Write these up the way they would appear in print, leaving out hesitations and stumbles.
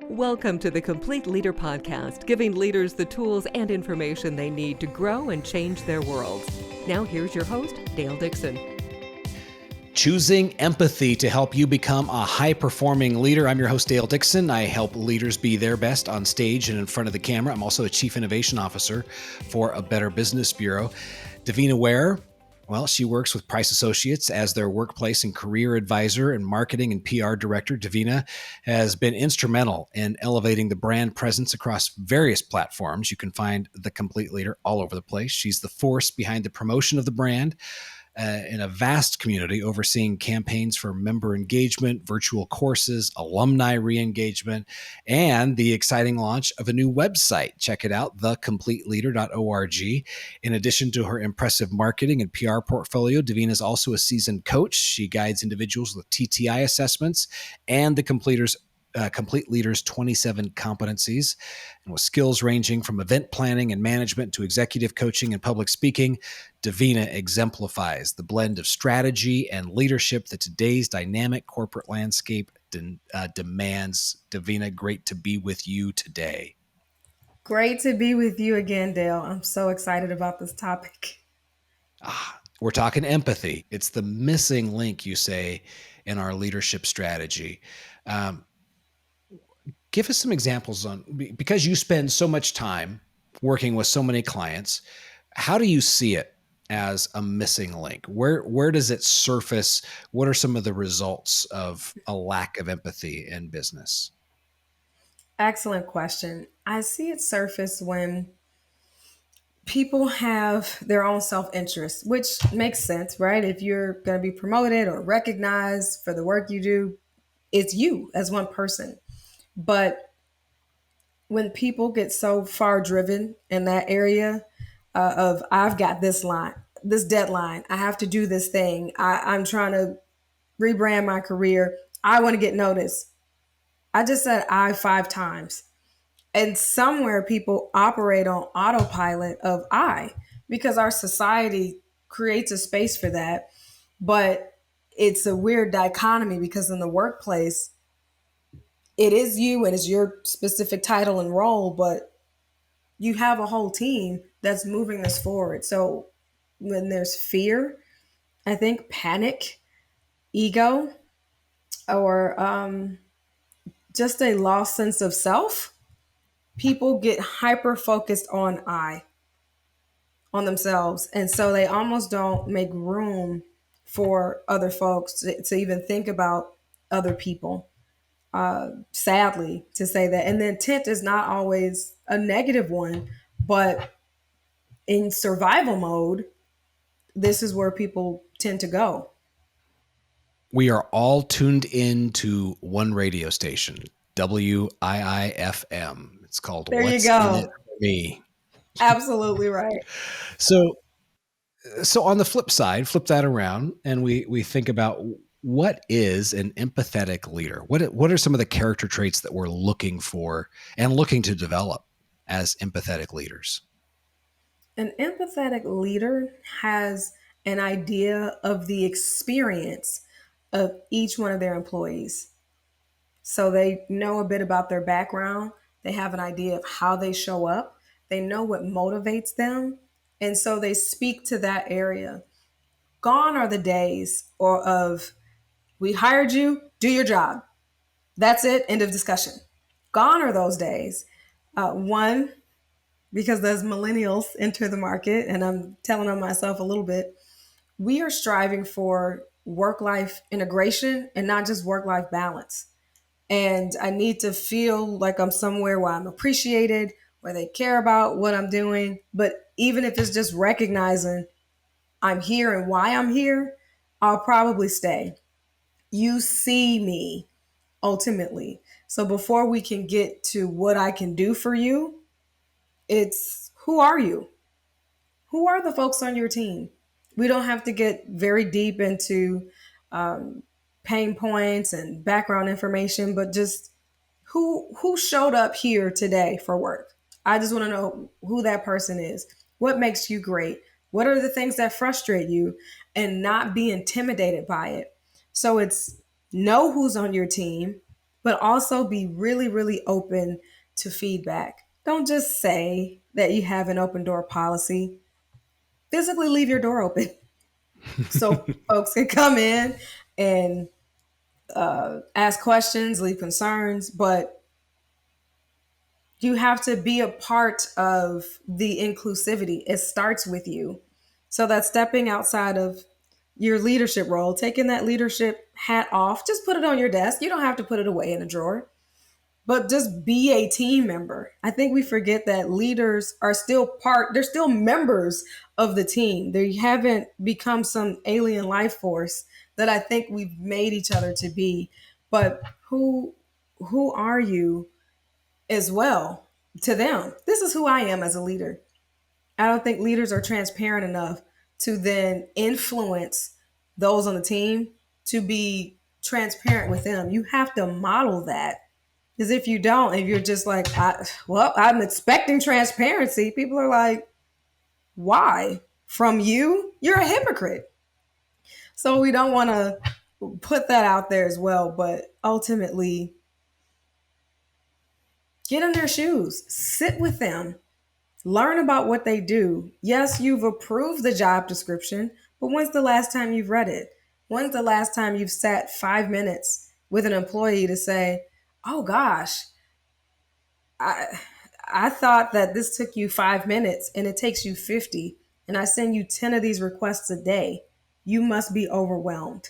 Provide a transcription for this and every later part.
Welcome to the Complete Leader Podcast, giving leaders the tools and information they need to grow and change their worlds. Now here's your host, Dale Dixon. Choosing empathy to help you become a high-performing leader. I'm your host, Dale Dixon. I help leaders be their best on stage and in front of the camera. I'm also a Chief Innovation Officer for a Better Business Bureau. Davina Ware, well, she works with Price Associates as their workplace and career advisor and marketing and PR director. Davina has been instrumental in elevating the brand presence across various platforms. You can find The Complete Leader all over the place. She's the force behind the promotion of the brand in a vast community, overseeing campaigns for member engagement, virtual courses, alumni re-engagement, and the exciting launch of a new website. Check it out, thecompleteleader.org. In addition to her impressive marketing and PR portfolio, Davina is also a seasoned coach. She guides individuals with TTI assessments and the Complete Leader's 27 competencies, and with skills ranging from event planning and management to executive coaching and public speaking. Davina exemplifies the blend of strategy and leadership that today's dynamic corporate landscape demands. Davina, great to be with you today. Great to be with you again, Dale. I'm so excited about this topic. We're talking empathy. It's the missing link, you say, in our leadership strategy. Give us some examples on, because you spend so much time working with so many clients, how do you see it as a missing link? Where does it surface? What are some of the results of a lack of empathy in business? Excellent question. I see it surface when people have their own self-interest, which makes sense, right? If you're going to be promoted or recognized for the work you do, it's you as one person. But when people get so far driven in that area of I've got this deadline, I have to do this thing, I'm trying to rebrand my career, I want to get noticed. I just said I 5 times. And somewhere people operate on autopilot of I, because our society creates a space for that. But it's a weird dichotomy because in the workplace, it is you and it's your specific title and role, but you have a whole team that's moving this forward. So when there's fear, I think panic, ego, or just a lost sense of self, people get hyper focused on themselves. And so they almost don't make room for other folks to even think about other people. Sadly to say that. And the intent is not always a negative one, but in survival mode, this is where people tend to go. We are all tuned in to one radio station, WIIFM. It's called There What's you go. In It For Me. Absolutely right. So on the flip side, flip that around, and we think about what is an empathetic leader? What are some of the character traits that we're looking for and looking to develop as empathetic leaders? An empathetic leader has an idea of the experience of each one of their employees. So they know a bit about their background. They have an idea of how they show up. They know what motivates them. And so they speak to that area. Gone are the days of we hired you, do your job. That's it, end of discussion. Gone are those days. One, because as millennials enter the market, and I'm telling on myself a little bit, we are striving for work-life integration and not just work-life balance. And I need to feel like I'm somewhere where I'm appreciated, where they care about what I'm doing. But even if it's just recognizing I'm here and why I'm here, I'll probably stay. You see me ultimately. So before we can get to what I can do for you, it's who are you? Who are the folks on your team? We don't have to get very deep into pain points and background information, but just who showed up here today for work. I just want to know who that person is. What makes you great? What are the things that frustrate you? And not be intimidated by it. So it's know who's on your team, but also be really, really open to feedback. Don't just say that you have an open door policy. Physically leave your door open so folks can come in and ask questions, leave concerns, but you have to be a part of the inclusivity. It starts with you. So that's stepping outside of your leadership role, taking that leadership hat off, just put it on your desk. You don't have to put it away in a drawer, but just be a team member. I think we forget that leaders are still they're still members of the team. They haven't become some alien life force that I think we've made each other to be. But who are you as well to them? This is who I am as a leader. I don't think leaders are transparent enough to then influence those on the team to be transparent with them. You have to model that. Because if you don't, if you're just like, I'm expecting transparency, people are like, why? From you? You're a hypocrite. So we don't want to put that out there as well. But ultimately, get in their shoes, sit with them, learn about what they do. Yes, you've approved the job description, but when's the last time you've read it? When's the last time you've sat 5 minutes with an employee to say, oh gosh, I thought that this took you 5 minutes and it takes you 50, and I send you 10 of these requests a day. You must be overwhelmed.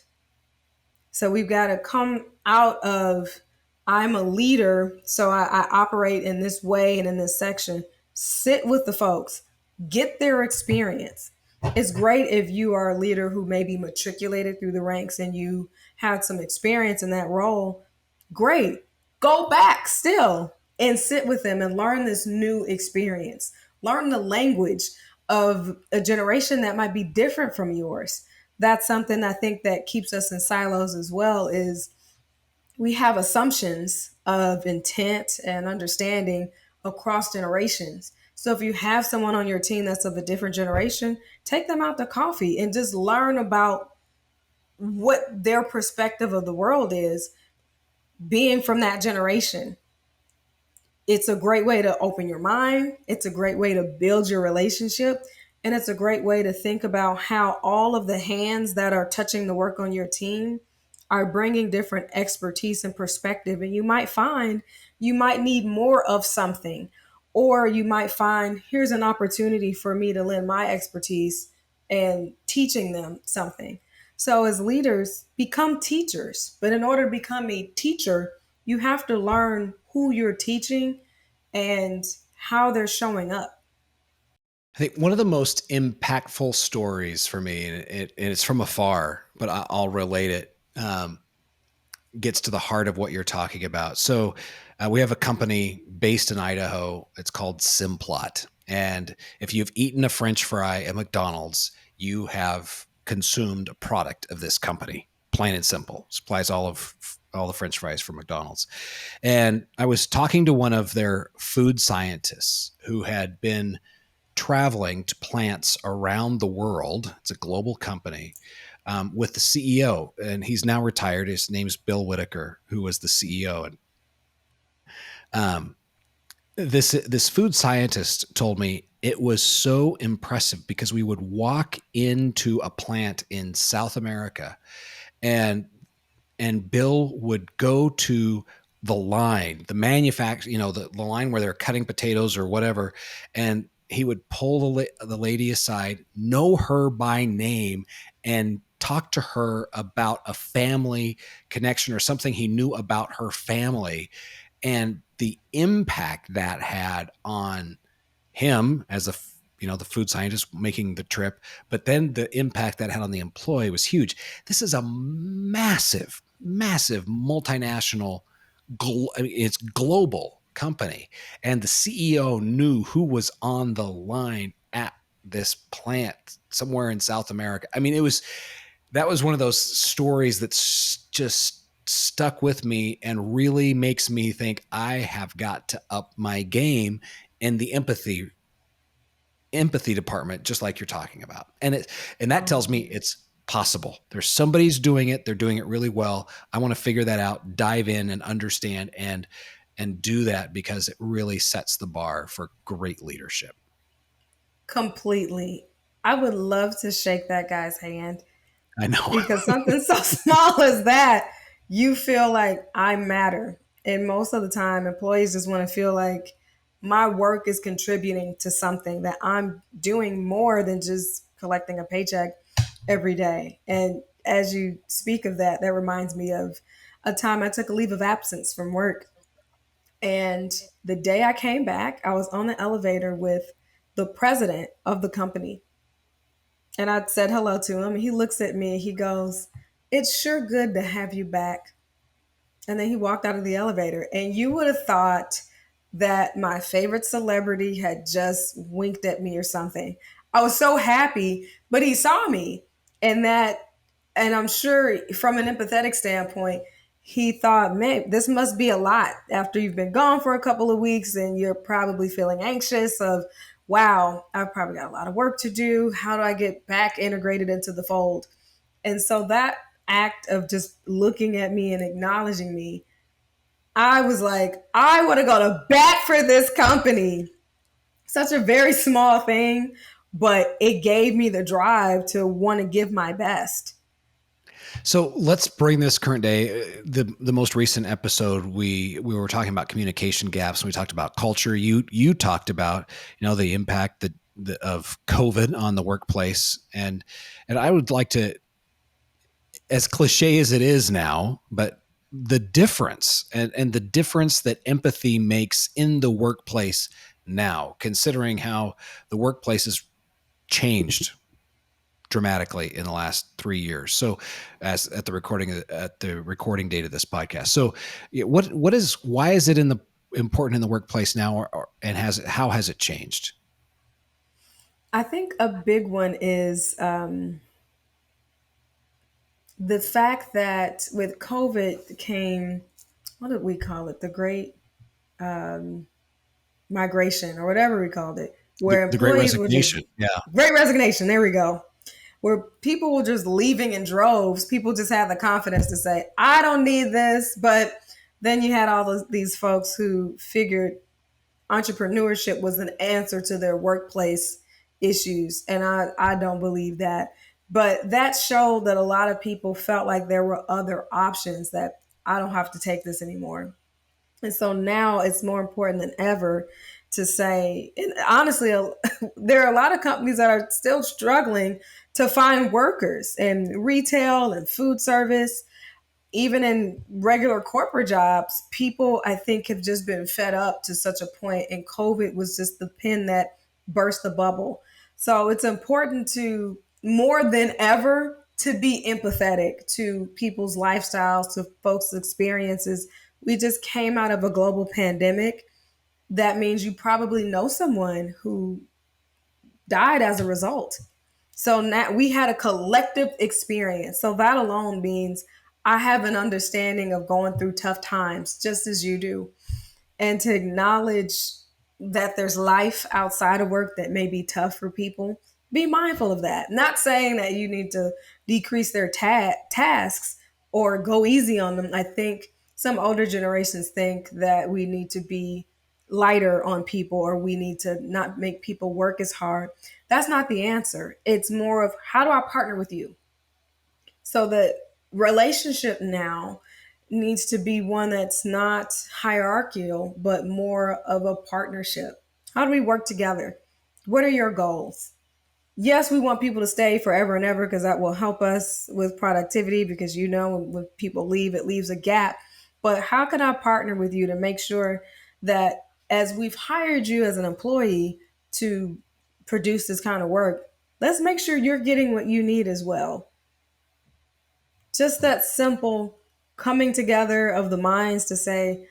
So we've got to come out of, I'm a leader, so I operate in this way and in this section. Sit with the folks, get their experience. It's great if you are a leader who may be matriculated through the ranks and you had some experience in that role. Great. Go back still and sit with them and learn this new experience. Learn the language of a generation that might be different from yours. That's something I think that keeps us in silos as well, is we have assumptions of intent and understanding across generations. So if you have someone on your team that's of a different generation, take them out to coffee and just learn about what their perspective of the world is, being from that generation. It's a great way to open your mind. It's a great way to build your relationship. And it's a great way to think about how all of the hands that are touching the work on your team are bringing different expertise and perspective. And you might find you might need more of something, or you might find here's an opportunity for me to lend my expertise and teaching them something. So as leaders, become teachers. But in order to become a teacher, you have to learn who you're teaching and how they're showing up. I think one of the most impactful stories for me, and it's from afar, but I'll relate it, gets to the heart of what you're talking about. So we have a company based in Idaho. It's called Simplot. And if you've eaten a French fry at McDonald's, you have consumed a product of this company, plain and simple. Supplies all the French fries from McDonald's. And I was talking to one of their food scientists who had been traveling to plants around the world. It's a global company, with the CEO, and he's now retired. His name's Bill Whitaker, who was the CEO. And this food scientist told me it was so impressive because we would walk into a plant in South America, and Bill would go to the line, the manufacturer, the line where they're cutting potatoes or whatever, and he would pull the lady aside, know her by name, and talk to her about a family connection or something he knew about her family, and the impact that had on him as the food scientist making the trip, but then the impact that had on the employee was huge. This is a massive, massive multinational, it's global company. And the CEO knew who was on the line at this plant somewhere in South America. I mean, that was one of those stories that's just stuck with me and really makes me think I have got to up my game in the empathy department, just like you're talking about. And that tells me it's possible. There's somebody's doing it. They're doing it really well. I want to figure that out, dive in and understand and do that, because it really sets the bar for great leadership. Completely. I would love to shake that guy's hand, I know. because something so small as that, you feel like I matter. And most of the time, employees just want to feel like my work is contributing to something, that I'm doing more than just collecting a paycheck every day. And as you speak of that, that reminds me of a time I took a leave of absence from work. And the day I came back, I was on the elevator with the president of the company. And I said hello to him. And he looks at me and he goes, "It's sure good to have you back." And then he walked out of the elevator. And you would have thought that my favorite celebrity had just winked at me or something. I was so happy, but he saw me. And that, and I'm sure from an empathetic standpoint, he thought, man, this must be a lot after you've been gone for a couple of weeks and you're probably feeling anxious of, wow, I've probably got a lot of work to do. How do I get back integrated into the fold? And so that act of just looking at me and acknowledging me, I was like, I want to go to bat for this company. Such a very small thing, but it gave me the drive to want to give my best. So let's bring this current day. The most recent episode, we were talking about communication gaps. We talked about culture. You talked about, the impact of COVID on the workplace, and I would like to, as cliche as it is now, but the difference and the difference that empathy makes in the workplace now, considering how the workplace has changed dramatically in the last 3 years. So, as at the recording date of this podcast. So, why is it important in the workplace now, and how has it changed? I think a big one is the fact that with COVID came, what did we call it? The great migration, or whatever we called it, where The Great employees were just Resignation. Yeah. great resignation. There we go. Where people were just leaving in droves. People just had the confidence to say, I don't need this. But then you had these folks who figured entrepreneurship was an answer to their workplace issues. And I don't believe that. But that showed that a lot of people felt like there were other options, that I don't have to take this anymore. And so now it's more important than ever to say, and honestly, there are a lot of companies that are still struggling to find workers in retail and food service. Even in regular corporate jobs, people, I think, have just been fed up to such a point, and COVID was just the pin that burst the bubble. So it's important to, more than ever, to be empathetic to people's lifestyles, to folks' experiences. We just came out of a global pandemic. That means you probably know someone who died as a result. So now we had a collective experience. So that alone means I have an understanding of going through tough times, just as you do. And to acknowledge that there's life outside of work that may be tough for people, be mindful of that. Not saying that you need to decrease their tasks or go easy on them. I think some older generations think that we need to be lighter on people, or we need to not make people work as hard. That's not the answer. It's more of, how do I partner with you? So the relationship now needs to be one that's not hierarchical, but more of a partnership. How do we work together? What are your goals? Yes, we want people to stay forever and ever, because that will help us with productivity, because when people leave, it leaves a gap. But how can I partner with you to make sure that, as we've hired you as an employee to produce this kind of work, let's make sure you're getting what you need as well. Just that simple coming together of the minds to say,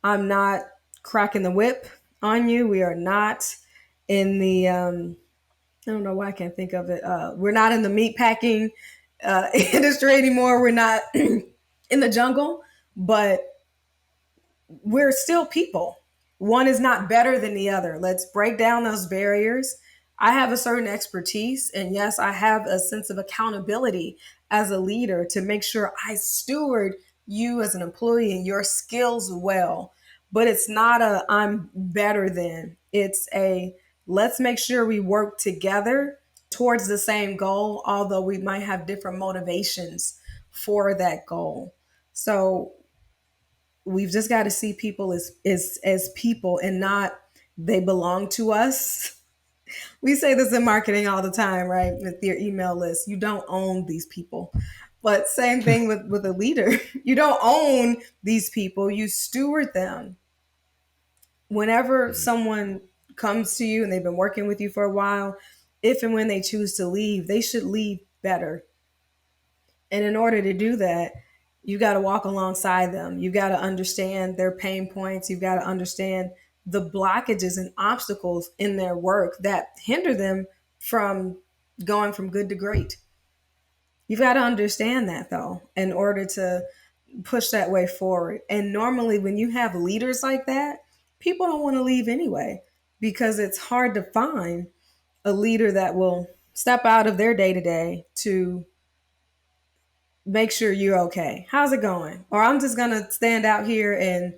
I'm not cracking the whip on you. We are not in the, I don't know why I can't think of it. We're not in the meat packing industry anymore. We're not in the jungle, but we're still people. One is not better than the other. Let's break down those barriers. I have a certain expertise, and yes, I have a sense of accountability as a leader to make sure I steward you as an employee and your skills well. But it's not a I'm better than. It's a let's make sure we work together towards the same goal, although we might have different motivations for that goal. So we've just got to see people as people and not they belong to us. We say this in marketing all the time, right? With your email list, you don't own these people. But same thing with a leader. You don't own these people, you steward them. Whenever someone comes to you and they've been working with you for a while, if and when they choose to leave, they should leave better. And in order to do that, you got to walk alongside them. You got to understand their pain points. You've got to understand the blockages and obstacles in their work that hinder them from going from good to great. You've got to understand that though, in order to push that way forward. And normally, when you have leaders like that, people don't want to leave anyway because it's hard to find a leader that will step out of their day to day to make sure you're okay. How's it going? Or I'm just going to stand out here and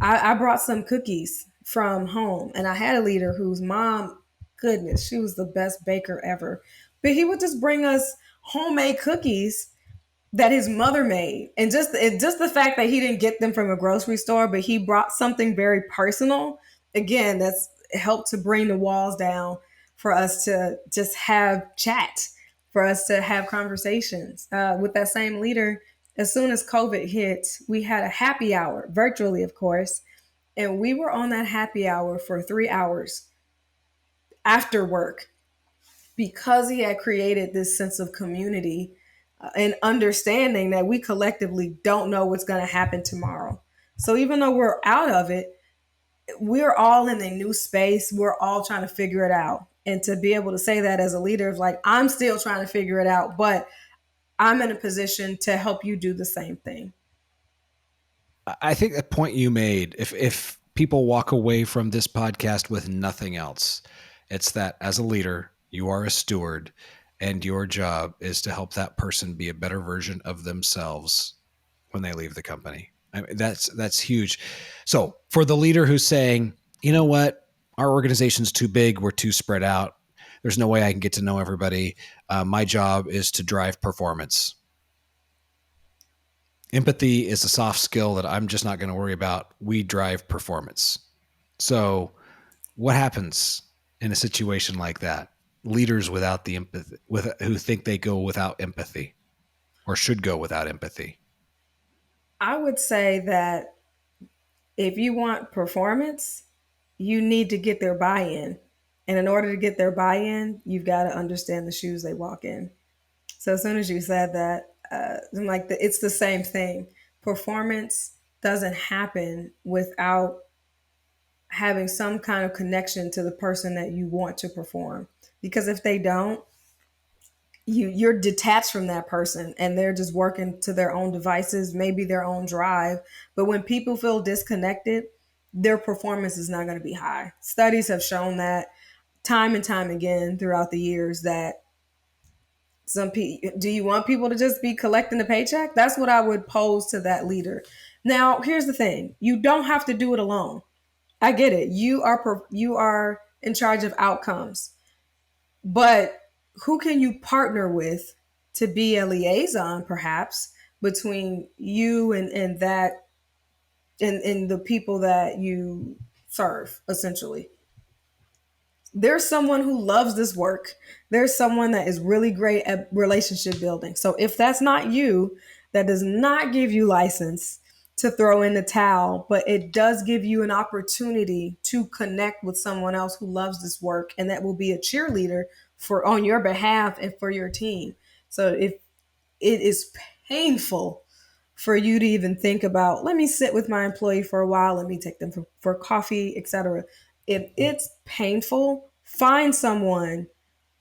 I brought some cookies from home and I had a leader whose mom, goodness, she was the best baker ever. But he would just bring us homemade cookies that his mother made. And just the fact that he didn't get them from a grocery store, but he brought something very personal. Again, that's helped to bring the walls down for us to just have chat, for us to have conversations. With that same leader, as soon as COVID hit, we had a happy hour, virtually, of course. And we were on that happy hour for 3 hours after work because he had created this sense of community and understanding that we collectively don't know what's going to happen tomorrow. So even though we're out of it, we're all in a new space. We're all trying to figure it out. And to be able to say that as a leader is like, I'm still trying to figure it out, but I'm in a position to help you do the same thing. I think the point you made, if people walk away from this podcast with nothing else, it's that as a leader, you are a steward and your job is to help that person be a better version of themselves when they leave the company. I mean, that's huge. So for the leader who's saying, you know what, our organization's too big, we're too spread out, there's no way I can get to know everybody. My job is to drive performance. Empathy is a soft skill that I'm just not going to worry about. We drive performance. So what happens in a situation like that? Leaders without the empathy, who think they go without empathy or should go without empathy. I would say that if you want performance, you need to get their buy-in. And in order to get their buy-in, you've got to understand the shoes they walk in. So as soon as you said that, I'm like, it's the same thing. Performance doesn't happen without having some kind of connection to the person that you want to perform. Because if they don't, you're detached from that person and they're just working to their own devices, maybe their own drive. But when people feel disconnected, their performance is not going to be high. Studies have shown that time and time again throughout the years that some people, do you want people to just be collecting a paycheck? That's what I would pose to that leader. Now, here's the thing. You don't have to do it alone. I get it. You are in charge of outcomes. But who can you partner with to be a liaison, perhaps, between you and that and the people that you serve, essentially? There's someone who loves this work. There's someone that is really great at relationship building. So if that's not you, that does not give you license to throw in the towel, but it does give you an opportunity to connect with someone else who loves this work and that will be a cheerleader for on your behalf and for your team. So if it is painful for you to even think about, let me sit with my employee for a while, let me take them for coffee, etc. If it's painful, find someone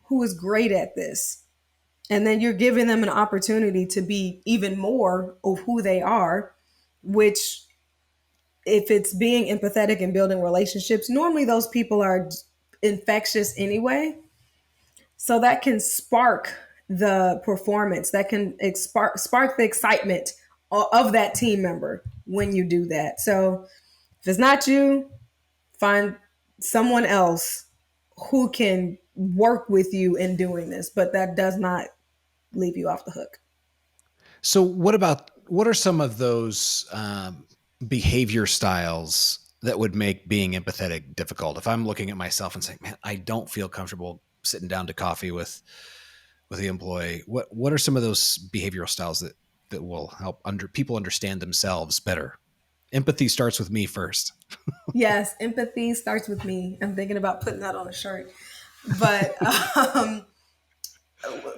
who is great at this. And then you're giving them an opportunity to be even more of who they are, which if it's being empathetic and building relationships, normally those people are infectious anyway. So that can spark the performance, that can spark the excitement of that team member when you do that. So if it's not you, find someone else who can work with you in doing this, but that does not leave you off the hook. So what are some of those behavior styles that would make being empathetic difficult? If I'm looking at myself and saying, man, I don't feel comfortable sitting down to coffee with the employee, what are some of those behavioral styles that will help people understand themselves better? Empathy starts with me first. Yes, empathy starts with me. I'm thinking about putting that on a shirt. But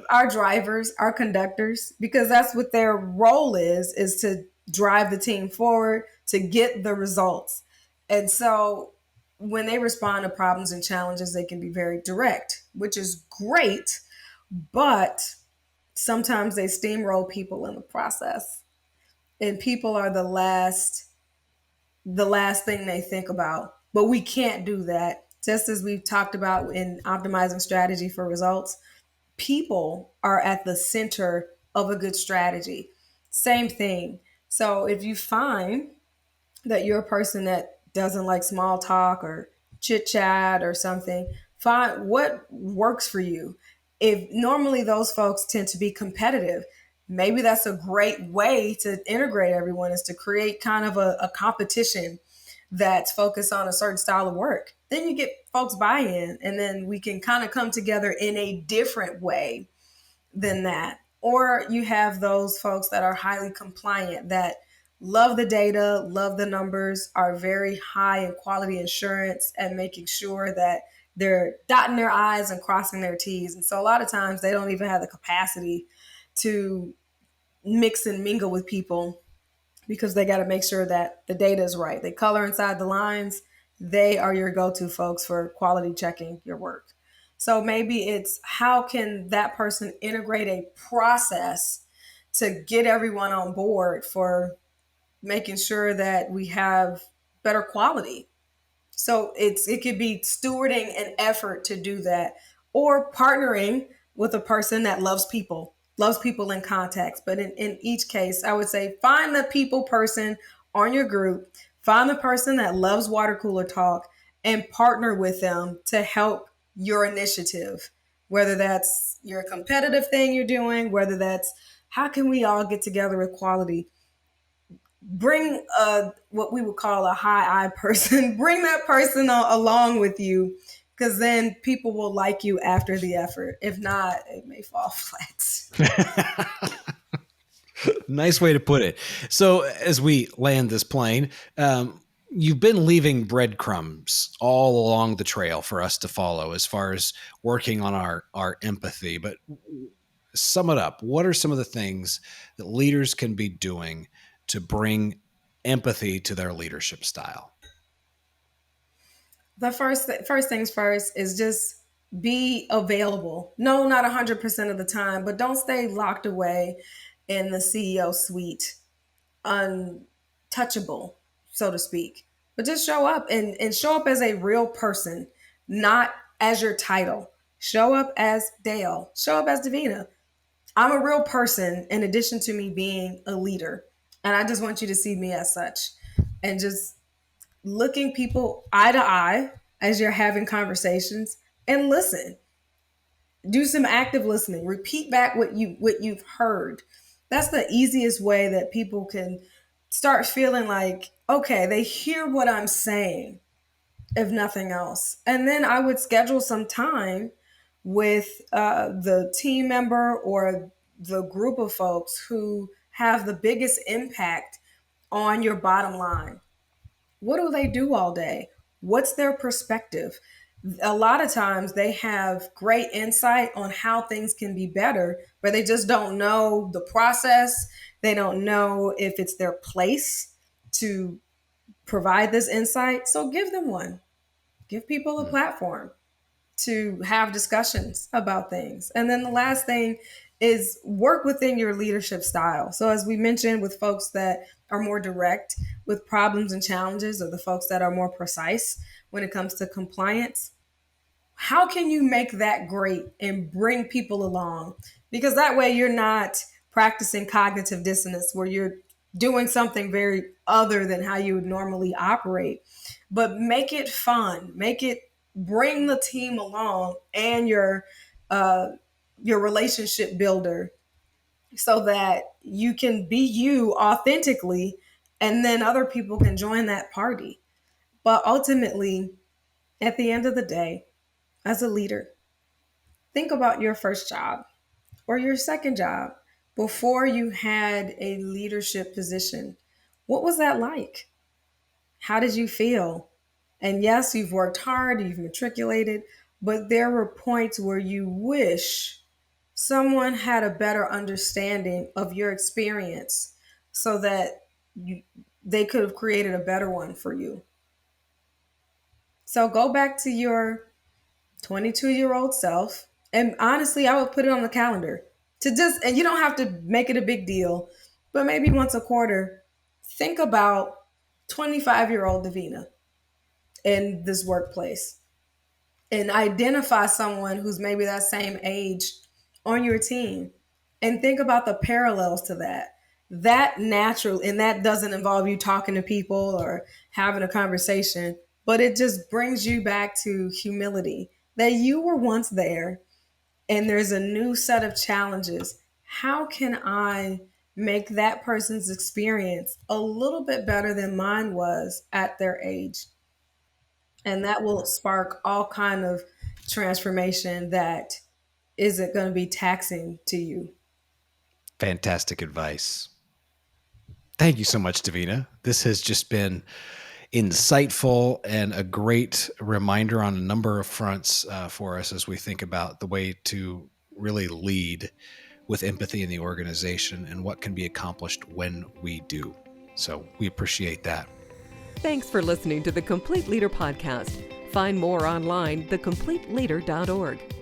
our drivers, our conductors, because that's what their role is to drive the team forward, to get the results. And so when they respond to problems and challenges, they can be very direct, which is great, but sometimes they steamroll people in the process. And people are the last thing they think about. But we can't do that. Just as we've talked about in optimizing strategy for results, people are at the center of a good strategy. Same thing. So if you find that you're a person that doesn't like small talk or chit chat or something, find what works for you. If normally those folks tend to be competitive, maybe that's a great way to integrate everyone, is to create kind of a competition that's focused on a certain style of work. Then you get folks buy-in, and then we can kind of come together in a different way than that. Or you have those folks that are highly compliant, that love the data, love the numbers, are very high in quality assurance and making sure that they're dotting their I's and crossing their T's. And so a lot of times they don't even have the capacity to mix and mingle with people because they got to make sure that the data is right. They color inside the lines. They are your go-to folks for quality checking your work. So maybe it's how can that person integrate a process to get everyone on board for making sure that we have better quality. So it could be stewarding an effort to do that, or partnering with a person that loves people in context. But in each case, I would say find the people person on your group, find the person that loves water cooler talk, and partner with them to help your initiative, whether that's your competitive thing you're doing, whether that's how can we all get together with quality. Bring what we would call a high I person. Bring that person along with you, because then people will like you after the effort. If not, it may fall flat. Nice way to put it. So as we land this plane, you've been leaving breadcrumbs all along the trail for us to follow as far as working on our empathy. But sum it up. What are some of the things that leaders can be doing to bring empathy to their leadership style? The first things first is just be available. No, not 100% of the time, but don't stay locked away in the CEO suite, untouchable, so to speak. But just show up and show up as a real person, not as your title. Show up as Dale. Show up as Davina. I'm a real person in addition to me being a leader. And I just want you to see me as such. And just looking people eye to eye as you're having conversations, and listen. Do some active listening. Repeat back what you've heard. That's the easiest way that people can start feeling like, okay, they hear what I'm saying, if nothing else. And then I would schedule some time with the team member or the group of folks who have the biggest impact on your bottom line. What do they do all day? What's their perspective? A lot of times they have great insight on how things can be better, but they just don't know the process. They don't know if it's their place to provide this insight. So give them one. Give people a platform to have discussions about things. And then the last thing is work within your leadership style. So as we mentioned, with folks that are more direct with problems and challenges, or the folks that are more precise when it comes to compliance, how can you make that great and bring people along? Because that way you're not practicing cognitive dissonance where you're doing something very other than how you would normally operate. But make it fun. Bring the team along and uh, your relationship builder so that you can be you authentically and then other people can join that party. But ultimately, at the end of the day, as a leader, think about your first job or your second job before you had a leadership position. What was that like? How did you feel? And yes, you've worked hard, you've matriculated, but there were points where you wish someone had a better understanding of your experience so that they could have created a better one for you. So go back to your 22-year-old self. And honestly, I would put it on the calendar and you don't have to make it a big deal, but maybe once a quarter, think about 25-year-old Davina in this workplace and identify someone who's maybe that same age on your team and think about the parallels to that. That natural, and that doesn't involve you talking to people or having a conversation, but it just brings you back to humility that you were once there and there's a new set of challenges. How can I make that person's experience a little bit better than mine was at their age? And that will spark all kind of transformation that isn't going to be taxing to you. Fantastic advice. Thank you so much, Davina. This has just been insightful and a great reminder on a number of fronts for us as we think about the way to really lead with empathy in the organization and what can be accomplished when we do. So we appreciate that. Thanks for listening to the Complete Leader Podcast. Find more online, thecompleteleader.org.